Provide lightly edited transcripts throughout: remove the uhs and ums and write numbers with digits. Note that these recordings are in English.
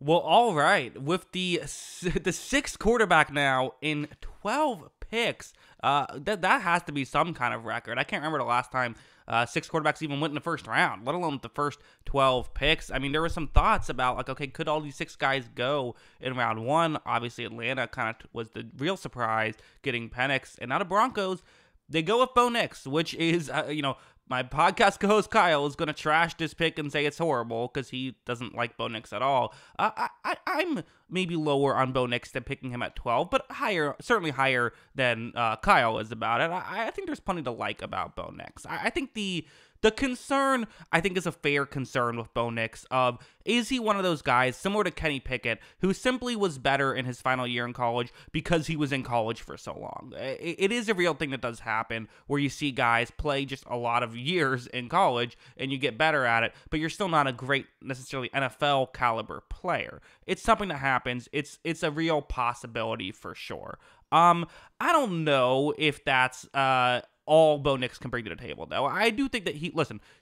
Well, all right. With the sixth quarterback now in 12 picks, that has to be some kind of record. I can't remember the last time six quarterbacks even went in the first round, let alone the first 12 picks. I mean, there were some thoughts about, like, okay, could all these six guys go in round one? Obviously, Atlanta kind of was the real surprise, getting Penix. And now the Broncos, they go with Bo Nix, which is, my podcast co-host Kyle is going to trash this pick and say it's horrible because he doesn't like Bo Nix at all. I'm maybe lower on Bo Nix than picking him at 12, but higher, certainly higher than Kyle is about it. I think there's plenty to like about Bo Nix. I think the concern, I think, is a fair concern with Bo Nix of, is he one of those guys, similar to Kenny Pickett, who simply was better in his final year in college because he was in college for so long? It is a real thing that does happen, where you see guys play just a lot of years in college and you get better at it, but you're still not a great, necessarily NFL caliber player. It's something that happens. It's a real possibility for sure. I don't know if that's all Bo Nix can bring to the table, though. I do think that he,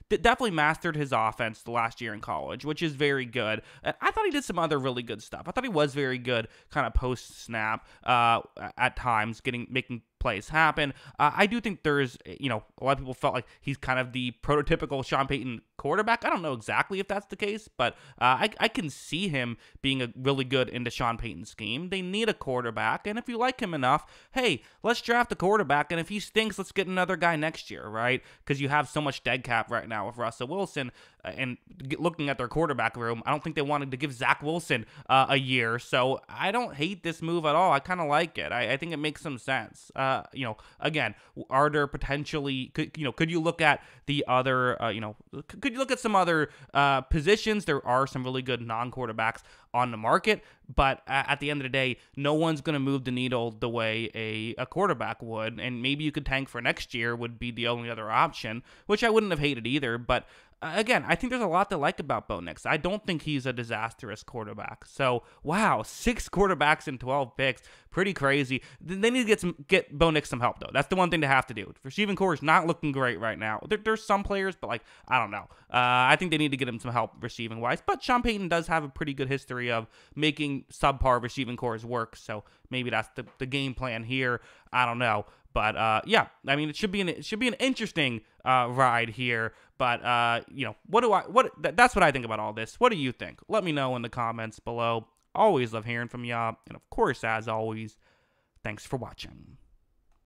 definitely mastered his offense the last year in college, which is very good. And I thought he did some other really good stuff. I thought he was very good kind of post-snap at times, making plays happen. I do think there's, a lot of people felt like he's kind of the prototypical Sean Payton quarterback. I don't know exactly if that's the case, but I can see him being a really good into Sean Payton's scheme. They need a quarterback, and if you like him enough, hey, let's draft a quarterback, and if he stinks, let's get another guy next year, right? Because you have so much dead cap right now with Russell Wilson, and looking at their quarterback room, I don't think they wanted to give Zach Wilson a year, so I don't hate this move at all. I kind of like it. I think it makes some sense. Again, are there potentially, could you look at the other, could you look at some other positions? There are some really good non-quarterbacks on the market, but at the end of the day, no one's going to move the needle the way a quarterback would, and maybe you could tank for next year would be the only other option, which I wouldn't have hated either, but again, I think there's a lot to like about Bo Nix. I don't think he's a disastrous quarterback. So, wow, 6 quarterbacks in 12 picks, pretty crazy. They need to get Bo Nix some help, though. That's the one thing they have to do. Receiving core is not looking great right now. There's some players, but, I don't know. I think they need to get him some help receiving-wise. But Sean Payton does have a pretty good history of making subpar receiving cores work, so maybe that's the game plan here. I don't know. But yeah, I mean, it should be an interesting ride here. But that's what I think about all this. What do you think? Let me know in the comments below. Always love hearing from y'all. And of course, as always, thanks for watching.